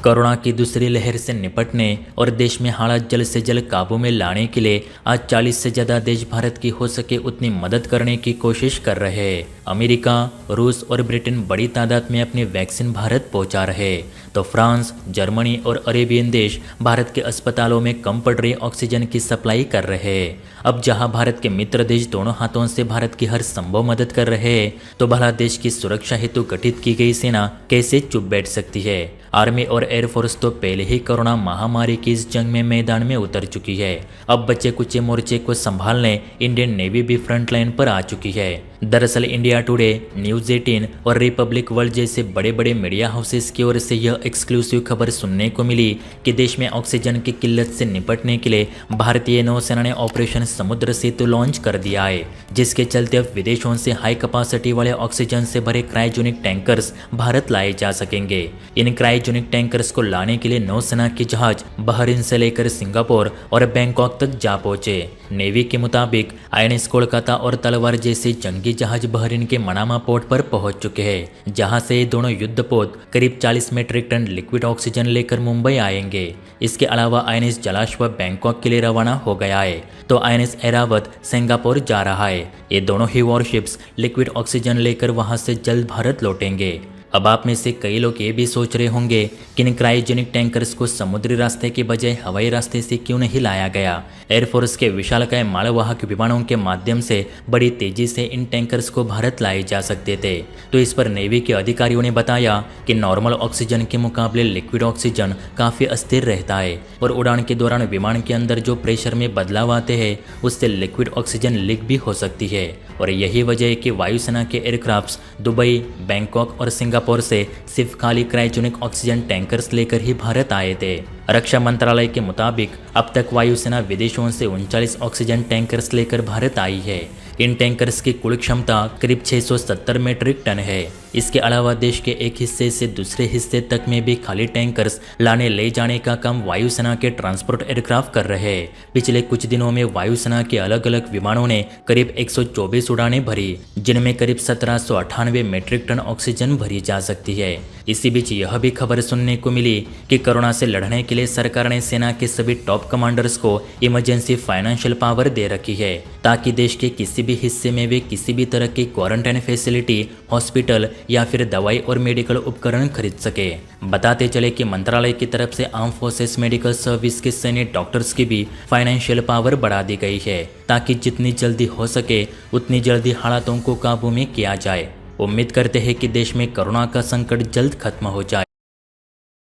Corona की दूसरी लहर से निपटने और देश में हालात जल्द से जल्द काबू में लाने के लिए आज 40 से ज़्यादा देश भारत की हो सके उतनी मदद करने की कोशिश कर रहे हैं। अमेरिका, रूस और ब्रिटेन बड़ी तादाद में अपनी वैक्सीन भारत पहुंचा रहे, तो फ्रांस, जर्मनी और अरेबियन देश भारत के अस्पतालों में कम पड़ रही ऑक्सीजन की सप्लाई कर रहे हैं। अब जहां भारत के मित्र देश दोनों हाथों से भारत की हर संभव मदद कर रहे हैं, तो भला देश की सुरक्षा हेतु गठित की गई सेना कैसे चुप बैठ सकती है। आर्मी और एयरफोर्स तो पहले ही कोरोना महामारी की इस जंग में मैदान में उतर चुकी है। अब बचे कुचे मोर्चे को संभालने इंडियन नेवी भी फ्रंट लाइन पर आ चुकी है। दरअसल इंडिया टुडे, न्यूज़ 18 और रिपब्लिक वर्ल्ड जैसे बड़े बड़े मीडिया हाउसेस की ओर से यह एक्सक्लूसिव खबर सुनने को मिली कि देश में ऑक्सीजन की किल्लत से निपटने के लिए भारतीय नौसेना ने ऑपरेशन समुद्र सेतु लॉन्च कर दिया है, जिसके चलते अब विदेशों से हाई कैपेसिटी वाले ऑक्सीजन से भरे क्रायोजेनिक टैंकर्स भारत लाए जा सकेंगे। इन क्रायोजेनिक टैंकर्स को लाने के लिए नौसेना के जहाज बहरीन से लेकर सिंगापुर और बैंकॉक तक जा पहुंचे। नेवी के मुताबिक आईएनएस कोलकाता और तलवार जैसे जंगी जहाज बहरीन के मनामा पोर्ट पर पहुंच चुके हैं, जहां से ये दोनों युद्धपोत करीब 40 मीट्रिक टन लिक्विड ऑक्सीजन लेकर मुंबई आएंगे। इसके अलावा आईएनएस जलाश्व बैंकॉक के लिए रवाना हो गया है, तो आईएनएस ऐरावत सिंगापुर जा रहा है। ये दोनों ही वॉरशिप्स लिक्विड ऑक्सीजन लेकर वहां से जल्द भारत लौटेंगे। अब आप में से कई लोग ये भी सोच रहे होंगे कि इन क्रायोजेनिक टैंकर्स को समुद्री रास्ते के बजाय हवाई रास्ते से क्यों नहीं लाया गया। एयरफोर्स के विशालकाय मालवाहक विमानों के माध्यम से बड़ी तेजी से इन टैंकर्स को भारत लाए जा सकते थे, तो इस पर नेवी के अधिकारियों ने बताया कि नॉर्मल ऑक्सीजन के मुकाबले लिक्विड ऑक्सीजन काफ़ी अस्थिर रहता है और उड़ान के दौरान विमान के अंदर जो प्रेशर में बदलाव आते हैं उससे लिक्विड ऑक्सीजन लीक भी हो सकती है। और यही वजह है कि वायुसेना के एयरक्राफ्ट्स दुबई, बैंकॉक और सिंगापुर से सिर्फ खाली क्रायोजेनिक ऑक्सीजन टैंकर्स लेकर ही भारत आए थे। रक्षा मंत्रालय के मुताबिक अब तक वायुसेना विदेशों से 39 ऑक्सीजन टैंकर्स लेकर भारत आई है। इन टैंकर्स की कुल क्षमता करीब 670 मीट्रिक टन है। इसके अलावा देश के एक हिस्से से दूसरे हिस्से तक में भी खाली टैंकर्स लाने ले जाने का काम वायुसेना के ट्रांसपोर्ट एयरक्राफ्ट कर रहे हैं। पिछले कुछ दिनों में वायुसेना के अलग अलग विमानों ने करीब 124 उड़ानें भरी, जिनमें करीब 1798 मीट्रिक टन ऑक्सीजन भरी जा सकती है। इसी बीच यह भी खबर सुनने को मिली कि कोरोना से लड़ने के लिए सरकार ने सेना के सभी टॉप कमांडर्स को इमरजेंसी फाइनेंशियल पावर दे रखी है, ताकि देश के किसी भी हिस्से में वे किसी भी तरह की क्वारंटाइन फैसिलिटी, हॉस्पिटल या फिर दवाई और मेडिकल उपकरण खरीद सके। बताते चले कि मंत्रालय की तरफ से आर्म फोर्सेस मेडिकल सर्विस के सैनिक डॉक्टर्स की भी फाइनेंशियल पावर बढ़ा दी गई है, ताकि जितनी जल्दी हो सके उतनी जल्दी हालातों को काबू में किया जाए। उम्मीद करते हैं कि देश में कोरोना का संकट जल्द खत्म हो जाए।